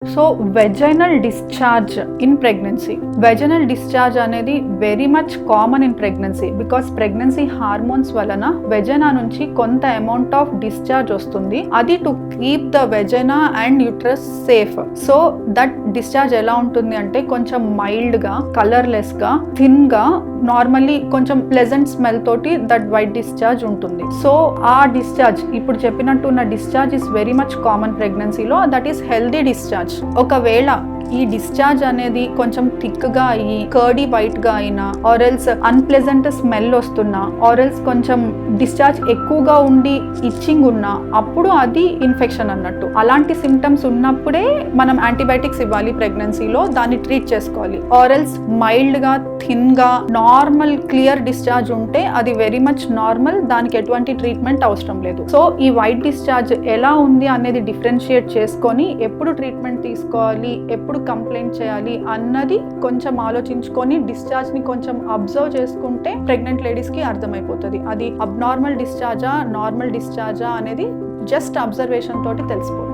So vaginal discharge in pregnancy. Vaginal discharge అనేది very much common in pregnancy because pregnancy hormones వలన vagina నుంచి కొంత amount of discharge వస్తుంది. అది to keep the vagina and uterus safe. So that discharge ఎలా ఉంటుంది అంటే కొంచెం మైల్డ్ గా, కలర్లెస్ గా, థిన్ గా, నార్మల్లీ కొంచెం ప్లెజెంట్ స్మెల్ తోటి దట్ వైట్ డిశ్చార్జ్ ఉంటుంది. సో ఆ డిశ్చార్జ్ ఇప్పుడు చెప్పినట్టు ఉన్న discharge is very much common ప్రెగ్నెన్సీలో. That is healthy discharge. ఒకవేళ ఈ డిశ్చార్జ్ అనేది కొంచెం థిక్ గా అయ్యి కర్డీ వైట్ గా అయినా, ఆరెల్స్ అన్ప్లెజెంట్ స్మెల్ వస్తున్నా, ఆరెల్స్ కొంచెం డిశ్చార్జ్ ఎక్కువగా ఉండి ఇచ్చింగ్ ఉన్నా, అప్పుడు అది ఇన్ఫెక్షన్ అన్నట్టు. అలాంటి సిమ్టమ్స్ ఉన్నప్పుడే మనం యాంటీబయాటిక్స్ ఇవ్వాలి ప్రెగ్నెన్సీలో, దాన్ని ట్రీట్ చేసుకోవాలి. ఆరెల్స్ మైల్డ్ గా, థిన్ గా, నార్మల్ క్లియర్ డిశ్చార్జ్ ఉంటే అది వెరీ మచ్ నార్మల్, దానికి ఎటువంటి ట్రీట్మెంట్ అవసరం లేదు. సో ఈ వైట్ డిశ్చార్జ్ ఎలా ఉంది అనేది డిఫరెన్షియేట్ చేసుకొని ఎప్పుడు ట్రీట్మెంట్ తీసుకోవాలి, ఎప్పుడు కంప్లైంట్ చేయాలి అన్నది కొంచెం ఆలోచించుకొని డిశ్చార్జ్ ని కొంచెం అబ్జర్వ్ చేసుకుంటే ప్రెగ్నెంట్ లేడీస్ కి అర్థమైపోతుంది అది అబ్నార్మల్ డిశ్చార్జా, నార్మల్ డిశ్చార్జా అనేది జస్ట్ అబ్జర్వేషన్ తోటి తెలిసిపోతుంది.